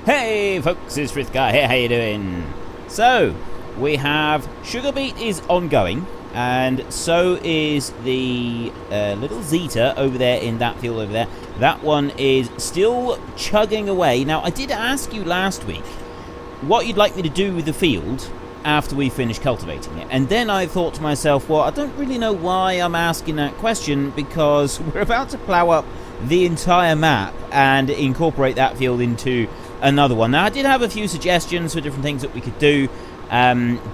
Hey folks, it's Frithgar here, how you doing? So, we have sugar beet is ongoing, and so is the little Zeta over there in that field over there. That one is still chugging away. Now, I did ask you last week what you'd like me to do with the field after we finish cultivating it. And then I thought to myself, well, I don't really know why I'm asking that question, because we're about to plough up the entire map and incorporate that field into another one. Now, I did have a few suggestions for different things that we could do.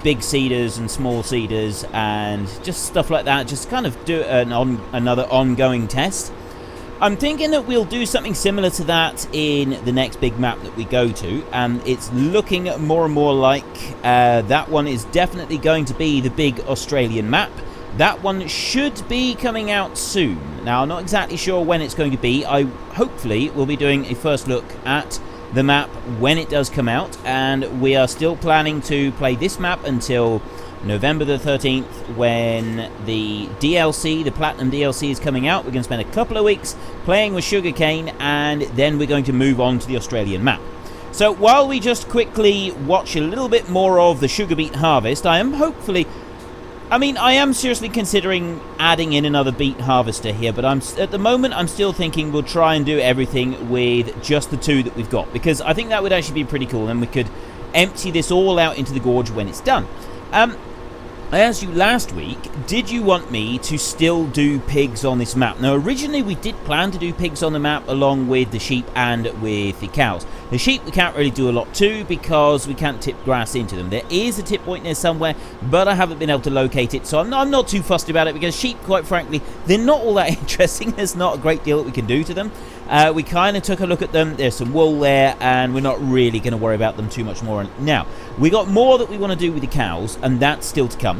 Big seeders and small seeders and just stuff like that. Just kind of do another ongoing test. I'm thinking that we'll do something similar to that in the next big map that we go to. It's looking more and more like that one is definitely going to be the big Australian map. That one should be coming out soon. Now, I'm not exactly sure when it's going to be. I hopefully will be doing a first look at the map when it does come out, and we are still planning to play this map until November the 13th when the DLC, the Platinum DLC, is coming out. We're going to spend a couple of weeks playing with sugarcane, and then we're going to move on to the Australian map. So while we just quickly watch a little bit more of the sugar beet harvest, I am seriously considering adding in another beet harvester here, but at the moment I'm still thinking we'll try and do everything with just the two that we've got, because I think that would actually be pretty cool, and we could empty this all out into the gorge when it's done. I asked you last week, did you want me to still do pigs on this map? Now, originally we did plan to do pigs on the map along with the sheep and with the cows. The sheep we can't really do a lot to because we can't tip grass into them. There is a tip point there somewhere, but I haven't been able to locate it, so I'm not too fussed about it, because sheep, quite frankly, they're not all that interesting. There's not a great deal that we can do to them. We kind of took a look at them. There's some wool there, and we're not really going to worry about them too much more. Now, we got more that we want to do with the cows, and that's still to come.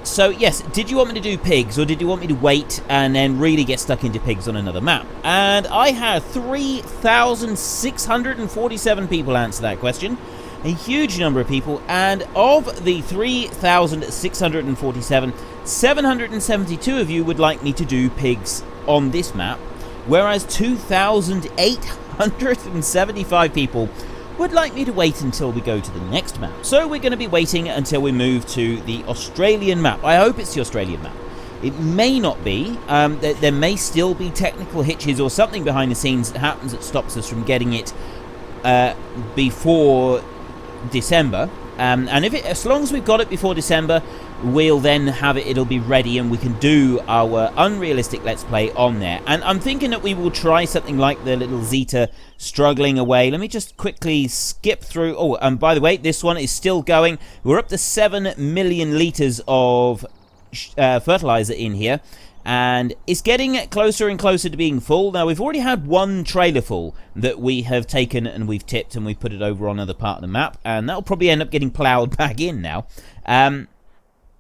So yes, did you want me to do pigs, or did you want me to wait and then really get stuck into pigs on another map? And I had 3,647 people answer that question. A huge number of people, and of the 3,647, 772 of you would like me to do pigs on this map, whereas 2,875 people would like me to wait until we go to the next map. So we're going to be waiting until we move to the Australian map. I hope it's the Australian map. It may not be. There may still be technical hitches or something behind the scenes that happens that stops us from getting it before December. And as long as we've got it before December, we'll then have it, it'll be ready, and we can do our unrealistic Let's Play on there. And I'm thinking that we will try something like the little Zeta struggling away. Let me just quickly skip through. Oh, and by the way, this one is still going. We're up to 7 million litres of fertilizer in here, and it's getting closer and closer to being full. Now, we've already had one trailer full that we have taken and we've tipped, and we've put it over on another part of the map, and that'll probably end up getting ploughed back in now.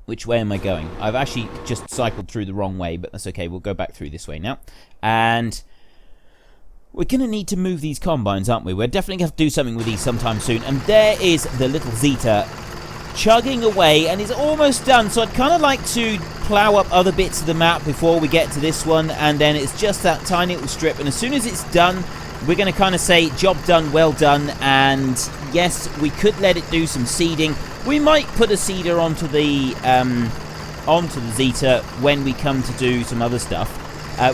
Which way am I going? I've actually just cycled through the wrong way, but that's okay. We'll go back through this way now. And we're going to need to move these combines, aren't we? We're definitely going to have to do something with these sometime soon. And there is the little Zeta chugging away, and it's almost done. So I'd kind of like to plough up other bits of the map before we get to this one, and then it's just that tiny little strip. And as soon as it's done, we're going to kind of say, job done, well done. And yes, we could let it do some seeding. We might put a seeder onto the Zeta when we come to do some other stuff,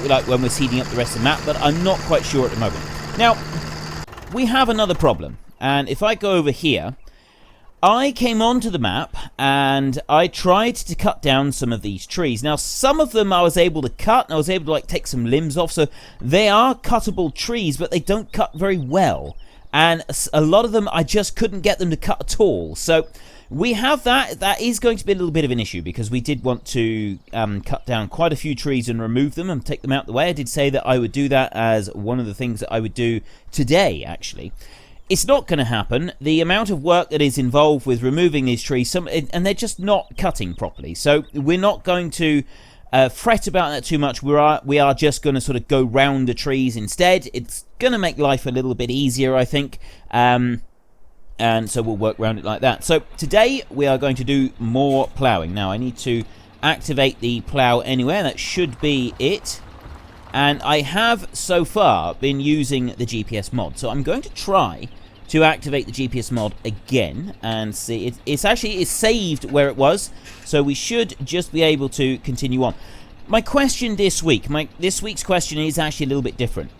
like when we're seeding up the rest of the map, but I'm not quite sure at the moment. Now, we have another problem, and if I go over here, I came onto the map and I tried to cut down some of these trees. Now, some of them I was able to cut, and I was able to take some limbs off, so they are cuttable trees, but they don't cut very well. And a lot of them, I just couldn't get them to cut at all. So we have that. That is going to be a little bit of an issue, because we did want to cut down quite a few trees and remove them and take them out the way. I did say that I would do that as one of the things that I would do today, actually. It's not going to happen. The amount of work that is involved with removing these trees, and they're just not cutting properly. So we're not going to fret about that too much. We are just going to sort of go round the trees instead. It's going to make life a little bit easier, I think. And so we'll work around it like that. So today we are going to do more ploughing. Now, I need to activate the plough anywhere. That should be it. And I have so far been using the GPS mod. So I'm going to try to activate the GPS mod again and see. It's actually saved where it was, so we should just be able to continue on. My question this week's question is actually a little bit different.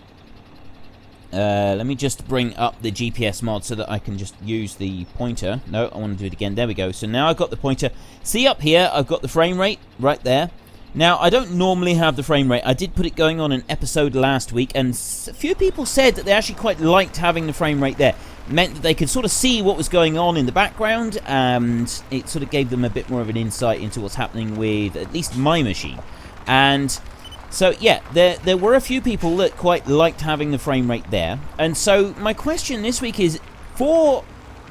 Let me just bring up the GPS mod so that I can just use the pointer. No, I want to do it again. There we go. So now I've got the pointer. See up here, I've got the frame rate right there. Now, I don't normally have the frame rate. I did put it going on an episode last week, and a few people said that they actually quite liked having the frame rate there. It meant that they could sort of see what was going on in the background, and it sort of gave them a bit more of an insight into what's happening with at least my machine. And so, yeah, there were a few people that quite liked having the frame rate there. And so my question this week is, for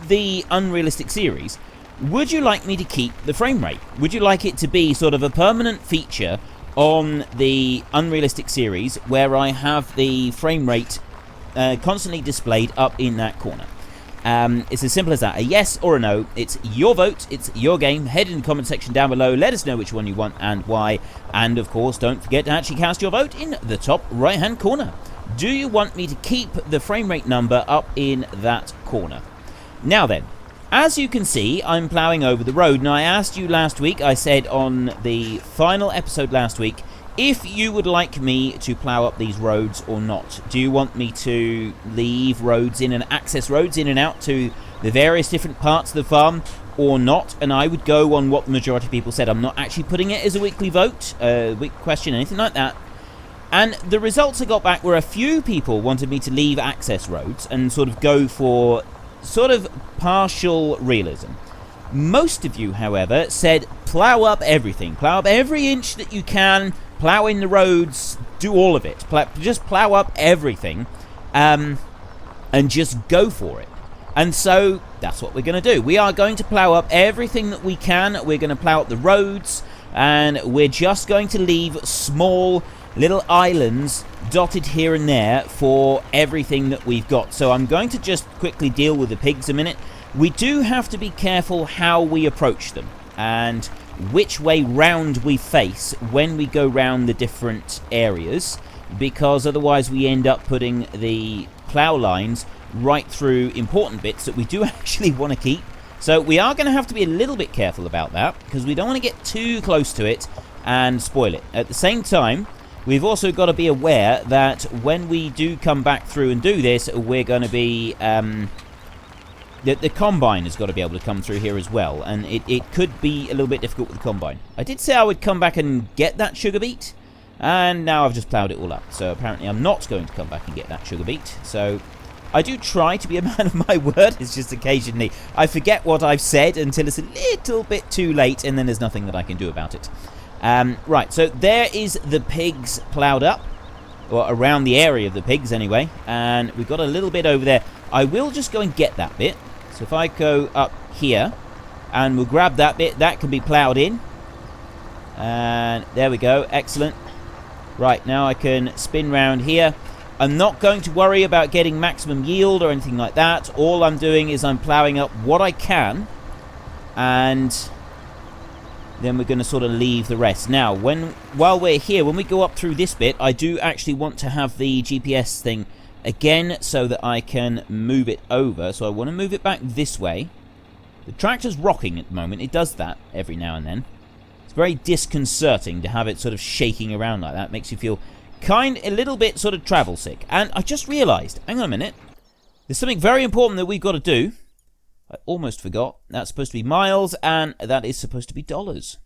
the Unrealistic series, would you like me to keep the frame rate? Would you like it to be sort of a permanent feature on the Unrealistic series where I have the frame rate constantly displayed up in that corner? It's as simple as that. A yes or a no. It's your vote. It's your game. Head in the comment section down below. Let us know which one you want and why. And, of course, don't forget to actually cast your vote in the top right-hand corner. Do you want me to keep the frame rate number up in that corner? Now then, as you can see, I'm ploughing over the road. Now, I asked you last week, I said on the final episode last week, if you would like me to plough up these roads or not. Do you want me to leave roads in and access roads in and out to the various different parts of the farm or not? And I would go on what the majority of people said. I'm not actually putting it as a weekly vote, weekly question, anything like that. And the results I got back were a few people wanted me to leave access roads and sort of go for sort of partial realism. Most of you, however, said plough up everything. Plough up every inch that you can. Plough in the roads, do all of it. Just plough up everything, and just go for it. And so that's what we're going to do. We are going to plough up everything that we can. We're going to plough up the roads, and we're just going to leave small little islands dotted here and there for everything that we've got. So I'm going to just quickly deal with the pigs a minute. We do have to be careful how we approach them and which way round we face when we go round the different areas, because otherwise we end up putting the plough lines right through important bits that we do actually want to keep. So we are going to have to be a little bit careful about that, because we don't want to get too close to it and spoil it. At the same time, we've also got to be aware that when we do come back through and do this, we're going to be the combine has got to be able to come through here as well, and it could be a little bit difficult with the combine. I did say I would come back and get that sugar beet, and now I've just ploughed it all up. So apparently I'm not going to come back and get that sugar beet. So I do try to be a man of my word. It's just occasionally I forget what I've said until it's a little bit too late, and then there's nothing that I can do about it. Right, so there is the pigs ploughed up, or around the area of the pigs anyway, and we've got a little bit over there. I will just go and get that bit. So if I go up here, and we'll grab that bit, that can be ploughed in. And there we go, excellent. Right, now I can spin round here. I'm not going to worry about getting maximum yield or anything like that. All I'm doing is I'm ploughing up what I can, and then we're going to sort of leave the rest. Now, while we're here, when we go up through this bit, I do actually want to have the GPS thing again so that I can move it over. So I want to move it back this way. The tractor's rocking at the moment. It does that every now and then. It's very disconcerting to have it sort of shaking around like that. It makes you feel a little bit sort of travel sick. And I just realised, hang on a minute, there's something very important that we've got to do. I almost forgot. That's supposed to be miles, and that is supposed to be dollars.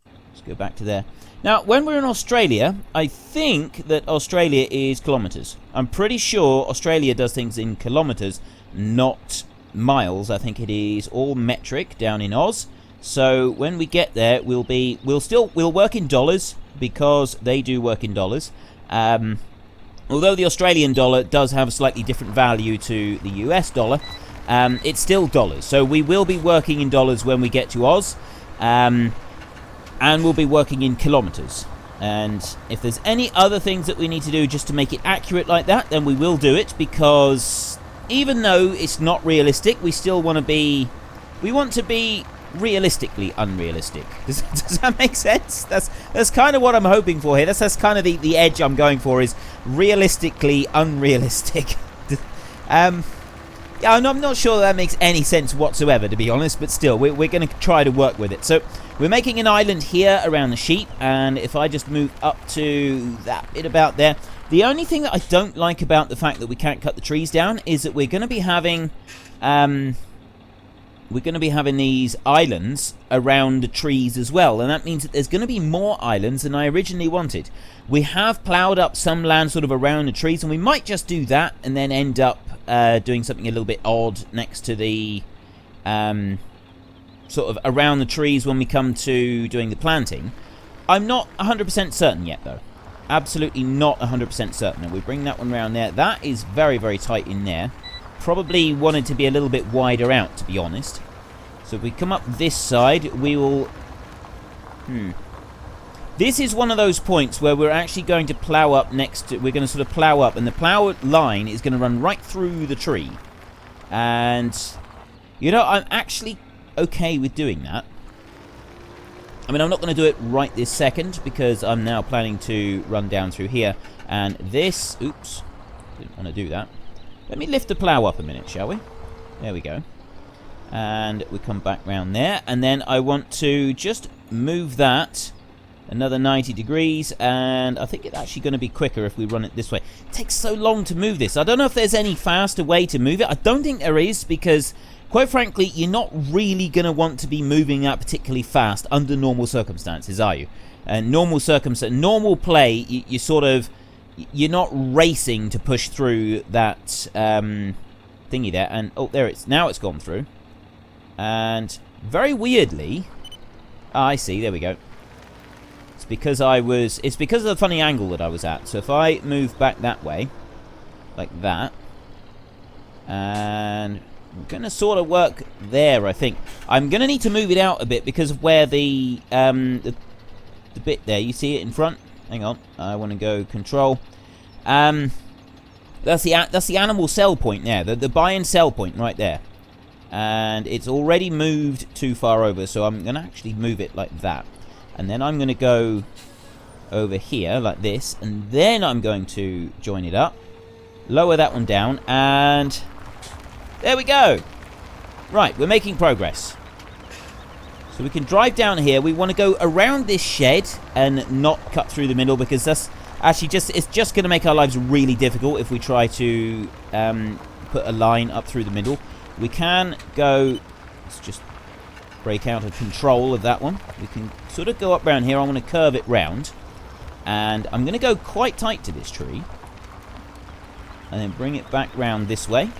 Let's go back to there. Now, when we're in Australia, I think that Australia is kilometres. I'm pretty sure Australia does things in kilometres, not miles. I think it is all metric down in Oz. So when we get there, we'll work in dollars, because they do work in dollars. Although the Australian dollar does have a slightly different value to the US dollar, it's still dollars. So we will be working in dollars when we get to Oz. And we'll be working in kilometres. And if there's any other things that we need to do just to make it accurate like that, then we will do it, because even though it's not realistic, we still want to be... We want to be realistically unrealistic. Does that make sense? That's kind of what I'm hoping for here. That's kind of the edge I'm going for, is realistically unrealistic. Yeah, I'm not sure that makes any sense whatsoever, to be honest, but still, we're going to try to work with it. So, we're making an island here around the sheep, and if I just move up to that bit about there, the only thing that I don't like about the fact that we can't cut the trees down is that we're going to be having, these islands around the trees as well, and that means that there's going to be more islands than I originally wanted. We have ploughed up some land sort of around the trees, and we might just do that and then end up doing something a little bit odd next to the sort of around the trees when we come to doing the planting. I'm not 100% certain yet, though. Absolutely not 100% certain. And we bring that one around there. That is very, very tight in there. Probably wanted to be a little bit wider out, to be honest. So if we come up this side, we will... This is one of those points where we're actually going to plough up next to... We're going to sort of plough up, and the plough line is going to run right through the tree. And, you know, I'm actually okay with doing that. I mean, I'm not going to do it right this second, because I'm now planning to run down through here. And this... Oops. Didn't want to do that. Let me lift the plough up a minute, shall we? There we go. And we come back round there. And then I want to just move that... Another 90 degrees, and I think it's actually going to be quicker if we run it this way. It takes so long to move this. I don't know if there's any faster way to move it. I don't think there is, because, quite frankly, you're not really going to want to be moving that particularly fast under normal circumstances, are you? And normal play, you sort of... You're not racing to push through that thingy there. And, oh, there it's... Now it's gone through. And, very weirdly... I see, there we go. Because it's because of the funny angle that I was at. So if I move back that way, like that, and I'm going to sort of work there, I think. I'm going to need to move it out a bit because of where the bit there, you see it in front? Hang on, I want to go control. That's the animal sell point there, the buy and sell point right there. And it's already moved too far over, so I'm going to actually move it like that. And then I'm going to go over here like this. And then I'm going to join it up. Lower that one down. And there we go. Right, we're making progress. So we can drive down here. We want to go around this shed and not cut through the middle. Because that's actually it's just going to make our lives really difficult if we try to put a line up through the middle. We can go... Let's just... break out of control of that one. We can sort of go up round here. I'm going to curve it round. And I'm going to go quite tight to this tree. And then bring it back round this way.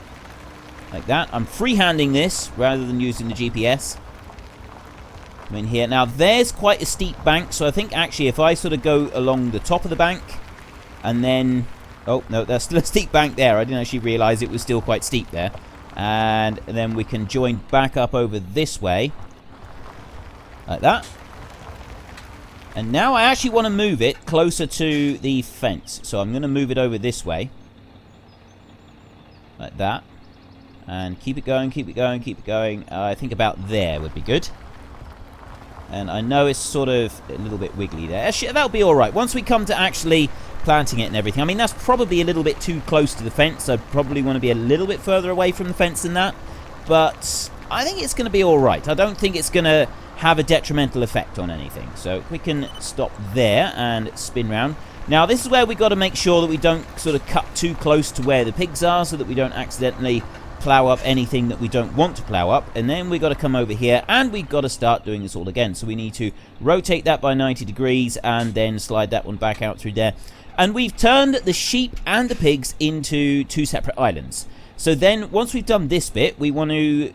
Like that. I'm freehanding this rather than using the GPS. I'm in here. Now, there's quite a steep bank. So I think actually if I sort of go along the top of the bank. And then... Oh, no, there's still a steep bank there. I didn't actually realise it was still quite steep there. And then we can join back up over this way. Like that. And now I actually want to move it closer to the fence. So I'm going to move it over this way. Like that. And keep it going, keep it going, keep it going. I think about there would be good. And I know it's sort of a little bit wiggly there. Actually, that'll be alright. Once we come to actually planting it and everything. I mean, that's probably a little bit too close to the fence. I'd probably want to be a little bit further away from the fence than that. But I think it's going to be alright. I don't think it's going to have a detrimental effect on anything. So we can stop there and spin round. Now, this is where we've got to make sure that we don't sort of cut too close to where the pigs are so that we don't accidentally plough up anything that we don't want to plough up. And then we've got to come over here and we've got to start doing this all again. So we need to rotate that by 90 degrees and then slide that one back out through there. And we've turned the sheep and the pigs into two separate islands. So then, once we've done this bit, we want to...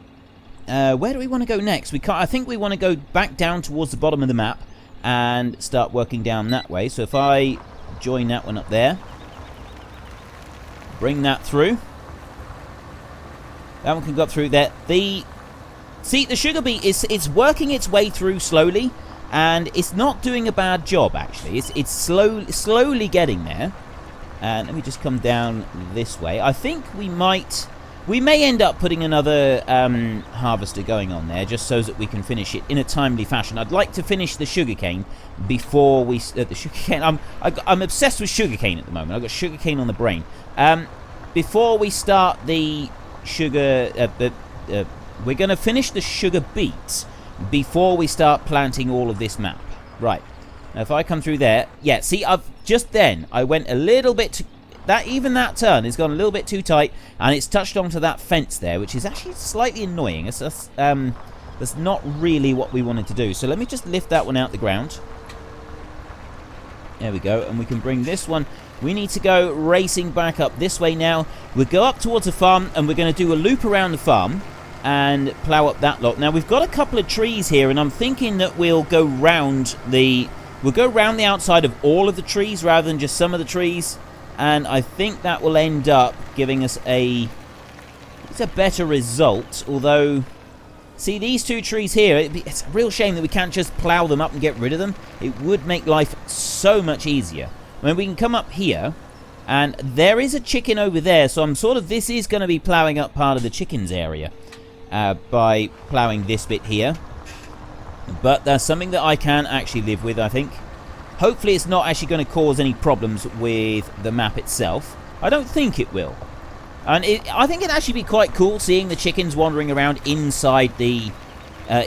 where do we want to go next? I think we want to go back down towards the bottom of the map and start working down that way. So if I join that one up there, bring that through. That one can go up through there. See, the sugar beet it's working its way through slowly, and it's not doing a bad job actually. It's slowly getting there. And let me just come down this way. I think we may end up putting another harvester going on there, just so that we can finish it in a timely fashion. I'd like to finish the sugarcane before we... the sugarcane... I'm obsessed with sugarcane at the moment. I've got sugarcane on the brain. Before we start the sugar. We're going to finish the sugar beet before we start planting all of this map. Right. Now, if I come through there, yeah. See, I went a little bit. That turn has gone a little bit too tight, and it's touched onto that fence there, which is actually slightly annoying. That's not really what we wanted to do. So let me just lift that one out the ground. There we go, and we can bring this one. We need to go racing back up this way now. We'll go up towards the farm, and we're going to do a loop around the farm and plough up that lot. Now, we've got a couple of trees here, and I'm thinking that we'll go round the outside of all of the trees rather than just some of the trees. And I think that will end up giving us a better result. Although, see, these two trees here, it's a real shame that we can't just plough them up and get rid of them. It would make life so much easier. I mean, we can come up here, and there is a chicken over there. So this is going to be ploughing up part of the chickens area by ploughing this bit here. But that's something that I can actually live with, I think. Hopefully it's not actually going to cause any problems with the map itself. I don't think it will. And I think it'd actually be quite cool seeing the chickens wandering around inside the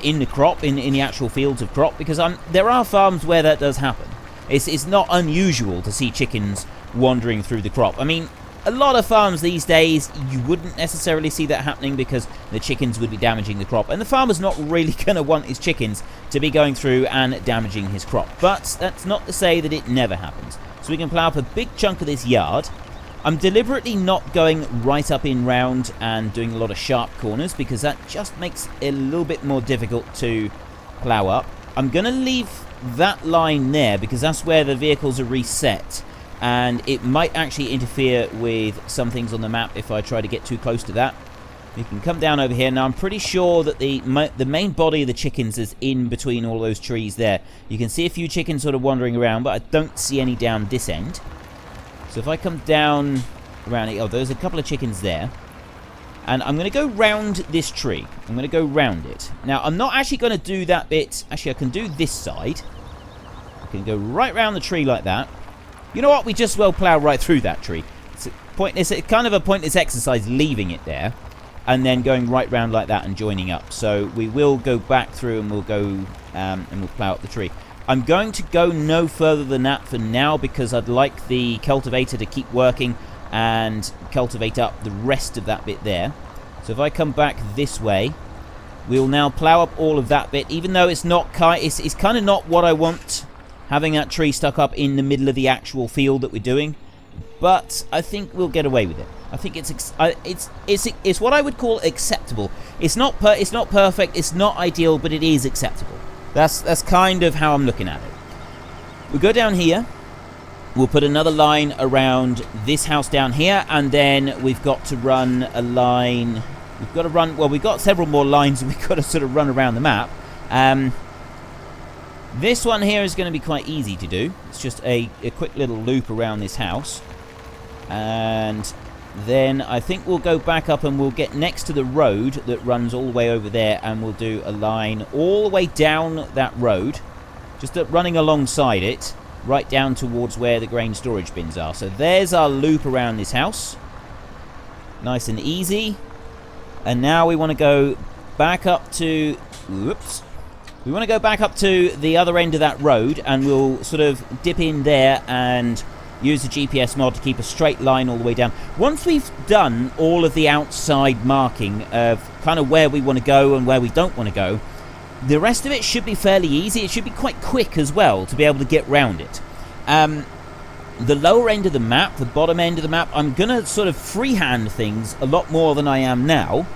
in the crop, in the actual fields of crop, because there are farms where that does happen. It's not unusual to see chickens wandering through the crop. I mean, a lot of farms these days, you wouldn't necessarily see that happening because the chickens would be damaging the crop. And the farmer's not really going to want his chickens to be going through and damaging his crop. But that's not to say that it never happens. So we can plough up a big chunk of this yard. I'm deliberately not going right up in round and doing a lot of sharp corners because that just makes it a little bit more difficult to plough up. I'm going to leave that line there because that's where the vehicles are reset. And it might actually interfere with some things on the map if I try to get too close to that. You can come down over here. Now, I'm pretty sure that the main body of the chickens is in between all those trees there. You can see a few chickens sort of wandering around, but I don't see any down this end. So if I come down around it, there's a couple of chickens there. And I'm going to go round this tree. I'm going to go round it. Now, I'm not actually going to do that bit. Actually, I can do this side. I can go right round the tree like that. You know what? We just well plough right through that tree. It's kind of a pointless exercise leaving it there and then going right round like that and joining up. So we will go back through and we'll go and we'll plough up the tree. I'm going to go no further than that for now because I'd like the cultivator to keep working and cultivate up the rest of that bit there. So if I come back this way, we'll now plough up all of that bit, even though it's kind of not what I want, having that tree stuck up in the middle of the actual field that we're doing. But I think we'll get away with it. I think it's what I would call acceptable. It's not perfect, it's not ideal, but it is acceptable. That's kind of how I'm looking at it. We'll go down here. We'll put another line around this house down here, and then we've got to run a line. We've got several more lines that we've got to sort of run around the map. This one here is going to be quite easy to do. It's just a quick little loop around this house. And then I think we'll go back up and we'll get next to the road that runs all the way over there, and we'll do a line all the way down that road, just running alongside it, right down towards where the grain storage bins are. So there's our loop around this house. Nice and easy. And now we want to go back up to... Whoops. We want to go back up to the other end of that road, and we'll sort of dip in there and use the GPS mod to keep a straight line all the way down. Once we've done all of the outside marking of kind of where we want to go and where we don't want to go, the rest of it should be fairly easy. It should be quite quick as well to be able to get round it. The lower end of the map, the bottom end of the map, I'm going to sort of freehand things a lot more than I am now.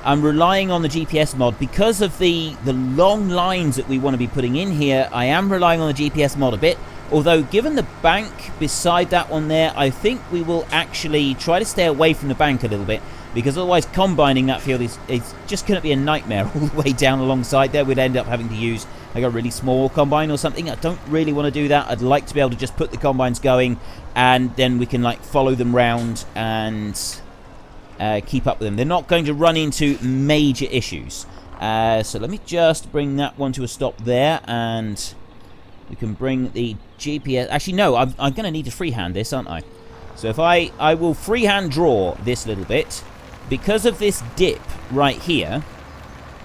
I'm relying on the GPS mod because of the long lines that we want to be putting in here. I am relying on the GPS mod a bit, although given the bank beside that one there, I think we will actually try to stay away from the bank a little bit, because otherwise combining that field is just going to be a nightmare all the way down alongside there. We'd end up having to use like a really small combine or something. I don't really want to do that. I'd like to be able to just put the combines going, and then we can like follow them round and keep up with them. They're not going to run into major issues. So let me just bring that one to a stop there, and we can bring the GPS. Actually, no, I'm going to need to freehand this, aren't I? So if I will freehand draw this little bit, because of this dip right here,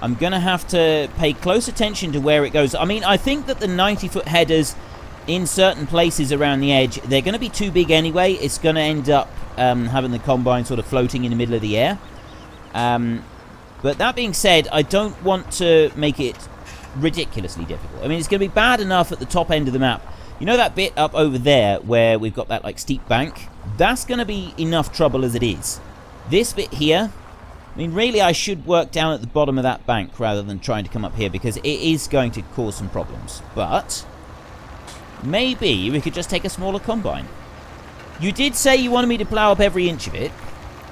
I'm going to have to pay close attention to where it goes. I mean, I think that the 90-foot headers in certain places around the edge, they're going to be too big anyway. It's going to end up having the combine sort of floating in the middle of the air. But that being said, I don't want to make it ridiculously difficult. I mean, it's going to be bad enough at the top end of the map. You know that bit up over there where we've got that like steep bank? That's going to be enough trouble as it is. This bit here, I mean, really I should work down at the bottom of that bank rather than trying to come up here, because it is going to cause some problems. But maybe we could just take a smaller combine. You did say you wanted me to plough up every inch of it.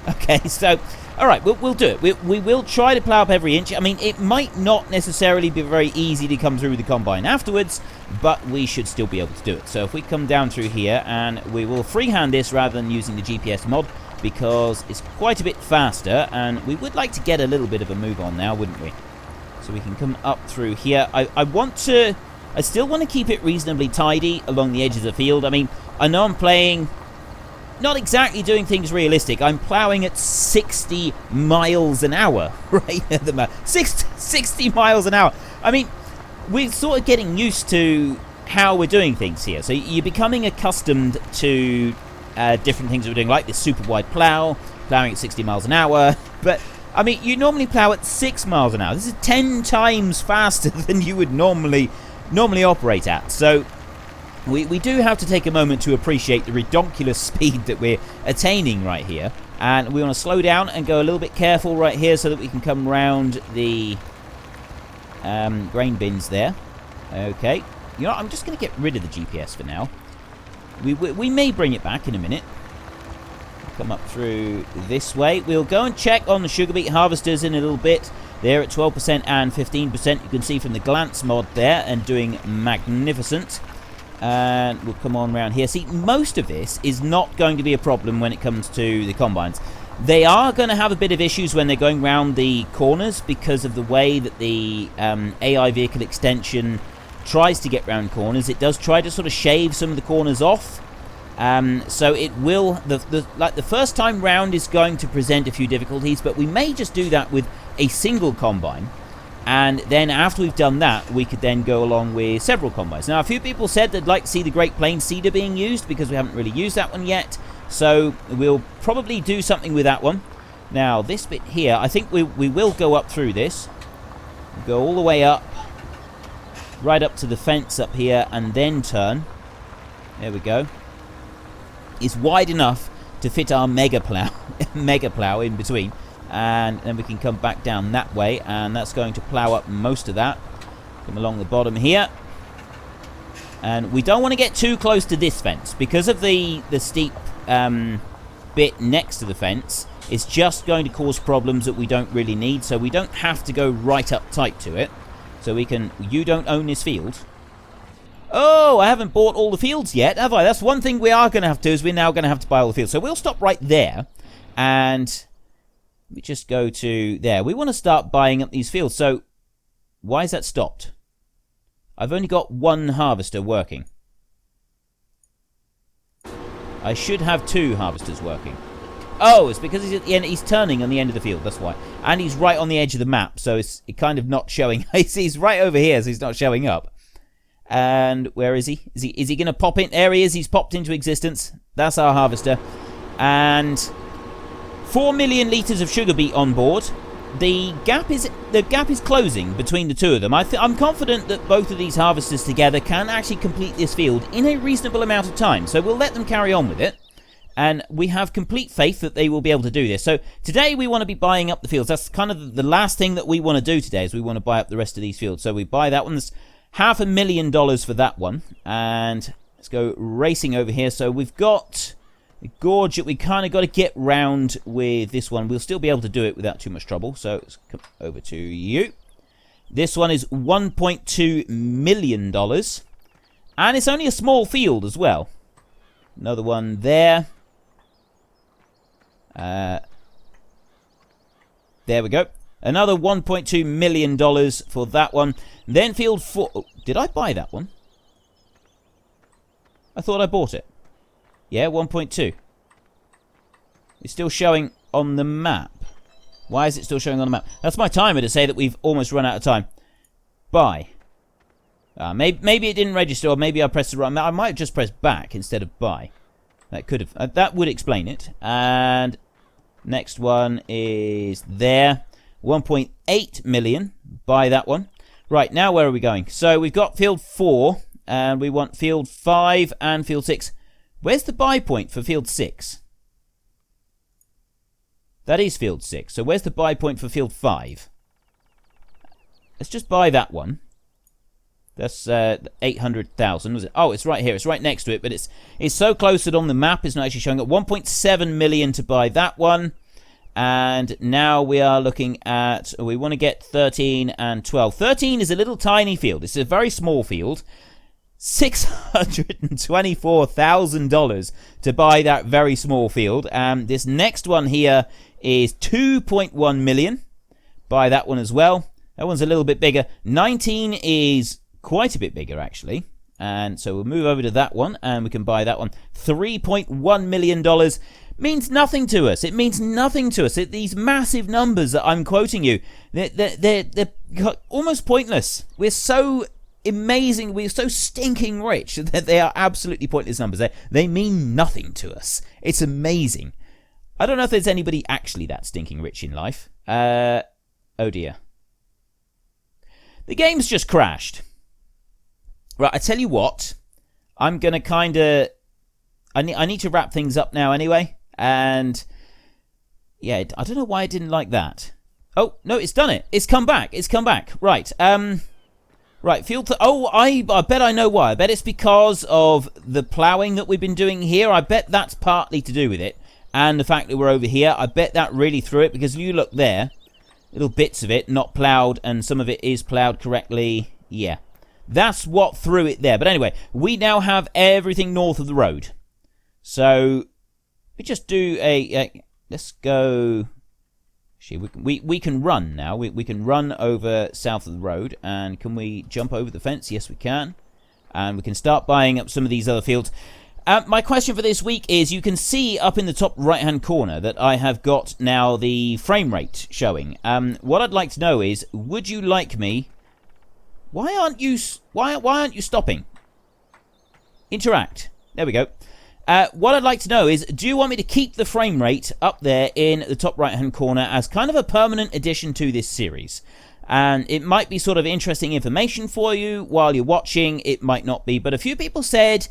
Okay, so, alright, we'll do it. We will try to plough up every inch. I mean, it might not necessarily be very easy to come through the combine afterwards, but we should still be able to do it. So if we come down through here, and we will freehand this rather than using the GPS mod, because it's quite a bit faster, and we would like to get a little bit of a move on now, wouldn't we? So we can come up through here. I still want to keep it reasonably tidy along the edges of the field. I mean, I know I'm playing, not exactly doing things realistic. I'm ploughing at 60 miles an hour, right at the moment. 60 miles an hour. I mean, we're sort of getting used to how we're doing things here. So you're becoming accustomed to different things we're doing, like this super wide plough, ploughing at 60 miles an hour. But, I mean, you normally plough at 6 miles an hour. This is 10 times faster than you would normally operate at. So we do have to take a moment to appreciate the ridiculous speed that we're attaining right here. And we want to slow down and go a little bit careful right here so that we can come round the grain bins there. Okay. You know what? I'm just going to get rid of the GPS for now. We may bring it back in a minute. Come up through this way. We'll go and check on the sugar beet harvesters in a little bit. They're at 12% and 15%. You can see from the glance mod there, and doing magnificent. And we'll come on around here. See, most of this is not going to be a problem when it comes to the combines. They are going to have a bit of issues when they're going around the corners because of the way that the AI vehicle extension tries to get round corners. It does try to sort of shave some of the corners off. So it will, the first time round is going to present a few difficulties, but we may just do that with a single combine. And then after we've done that, we could then go along with several combines. Now, a few people said they'd like to see the Great Plains Seeder being used, because we haven't really used that one yet. So we'll probably do something with that one. Now, this bit here, I think we will go up through this. Go all the way up. Right up to the fence up here, and then turn. There we go. It's wide enough to fit our mega plough in between. And then we can come back down that way, and that's going to plough up most of that. Come along the bottom here. And we don't want to get too close to this fence, because of the steep bit next to the fence. It's just going to cause problems that we don't really need, so we don't have to go right up tight to it. So we can... You don't own this field. Oh, I haven't bought all the fields yet, have I? That's one thing we are going to have to do, is we're now going to have to buy all the fields. So we'll stop right there. And we just go to there. We want to start buying up these fields. So why is that stopped? I've only got one harvester working. I should have 2 harvesters working. Oh, it's because he's at the end, he's turning on the end of the field, that's why. And he's right on the edge of the map, so it's kind of not showing. He's right over here, so he's not showing up. And where is he? Is he going to pop in? There he is, he's popped into existence. That's our harvester. And 4 million litres of sugar beet on board. The gap is closing between the two of them. I'm confident that both of these harvesters together can actually complete this field in a reasonable amount of time. So we'll let them carry on with it. And we have complete faith that they will be able to do this. So today we want to be buying up the fields. That's kind of the last thing that we want to do today, is we want to buy up the rest of these fields. So we buy that one. There's $500,000 for that one. And let's go racing over here. So we've got a gorge that we kind of got to get round with this one. We'll still be able to do it without too much trouble. So let's come over to you. This one is $1.2 million. And it's only a small field as well. Another one there. There we go. Another $1.2 million for that one. Then field 4. Oh, did I buy that one? I thought I bought it. Yeah, 1.2. It's still showing on the map. Why is it still showing on the map? That's my timer to say that we've almost run out of time. Buy. Maybe it didn't register, or maybe I pressed the wrong... I might have just pressed back instead of buy. That could have... that would explain it. And next one is there. 1.8 million. Buy that one. Right, now where are we going? So we've got field 4, and we want field 5 and field 6. Where's the buy point for field 6? That is field 6. So where's the buy point for field 5? Let's just buy that one. That's 800,000, was it? Oh, it's right here. It's right next to it, but it's so close that on the map it's not actually showing up. 1.7 million to buy that one. And now we are looking at... we want to get 13 and 12. 13 is a little tiny field. It's a very small field. $624,000 to buy that very small field. And this next one here is 2.1 million. Buy that one as well. That one's a little bit bigger. 19 is quite a bit bigger, actually. And so we'll move over to that one, and we can buy that one. $3.1 million means nothing to us. It means nothing to us. These massive numbers that I'm quoting you, they're almost pointless. We're so amazing. We're so stinking rich that they are absolutely pointless numbers. They mean nothing to us. It's amazing. I don't know if there's anybody actually that stinking rich in life. Oh dear. The game's just crashed. Right, I tell you what. I'm going to kind of... I need to wrap things up now anyway. And... yeah, I don't know why it didn't like that. Oh, no, it's done it. It's come back. It's come back. Right, right, field... I bet I know why. I bet it's because of the ploughing that we've been doing here. I bet that's partly to do with it. And the fact that we're over here. I bet that really threw it. Because you look there. Little bits of it not ploughed. And some of it is ploughed correctly. Yeah. That's what threw it there. But anyway, we now have everything north of the road. So, we just do let's go... actually, we can run now. We can run over south of the road. And can we jump over the fence? Yes, we can. And we can start buying up some of these other fields. My question for this week is, you can see up in the top right-hand corner that I have got now the frame rate showing. What I'd like to know is, would you like me... Why aren't you stopping? Interact. There we go. What I'd like to know is, do you want me to keep the frame rate up there in the top right-hand corner as kind of a permanent addition to this series? And it might be sort of interesting information for you while you're watching. It might not be. But a few people said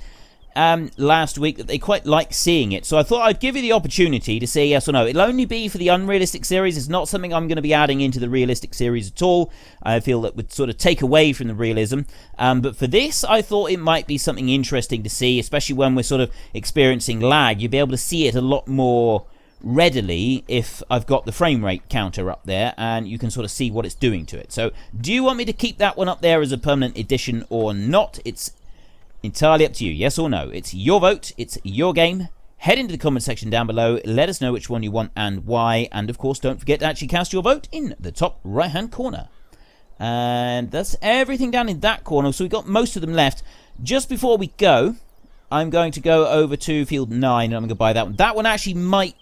last week that they quite like seeing it. So I thought I'd give you the opportunity to say yes or no. It'll only be for the unrealistic series. It's not something I'm going to be adding into the realistic series at all. I feel that would sort of take away from the realism. But for this, I thought it might be something interesting to see, especially when we're sort of experiencing lag. You'll be able to see it a lot more readily if I've got the frame rate counter up there, and you can sort of see what it's doing to it. So do you want me to keep that one up there as a permanent addition or not? It's entirely up to you, yes or no. It's your vote, it's your game. Head into the comment section down below, let us know which one you want and why, and of course don't forget to actually cast your vote in the top right hand corner. And that's everything down in that corner, so we've got most of them left. Just before we go, I'm going to go over to field 9 and I'm going to buy that one. That one actually might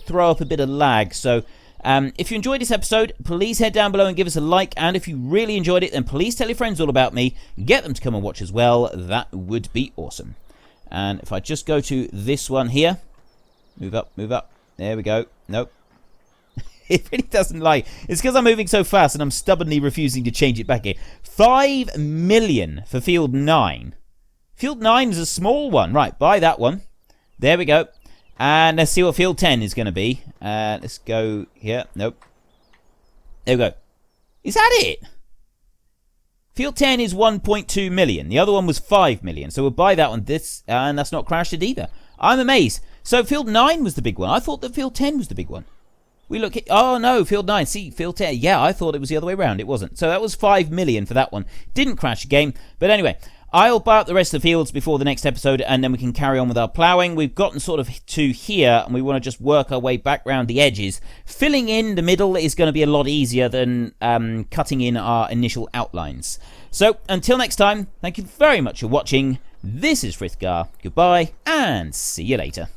throw up a bit of lag, so if you enjoyed this episode, please head down below and give us a like, and if you really enjoyed it, then please tell your friends all about me. Get them to come and watch as well. That would be awesome. And if I just go to this one here, move up, there we go. Nope. It really doesn't like. It's because I'm moving so fast and I'm stubbornly refusing to change it back here. 5 million for field 9. Field 9 is a small one. Right, buy that one. There we go. And let's see what field 10 is going to be. Let's go here. Nope. There we go. Is that it? Field 10 is 1.2 million. The other one was 5 million. So we'll buy that one. And that's not crashed it either. I'm amazed. So field 9 was the big one. I thought that field 10 was the big one. We look at... oh, no. Field 9. See, field 10. Yeah, I thought it was the other way around. It wasn't. So that was 5 million for that one. Didn't crash the game. But anyway... I'll buy up the rest of the fields before the next episode, and then we can carry on with our ploughing. We've gotten sort of to here, and we want to just work our way back around the edges. Filling in the middle is going to be a lot easier than cutting in our initial outlines. So, until next time, thank you very much for watching. This is Frithgar. Goodbye, and see you later.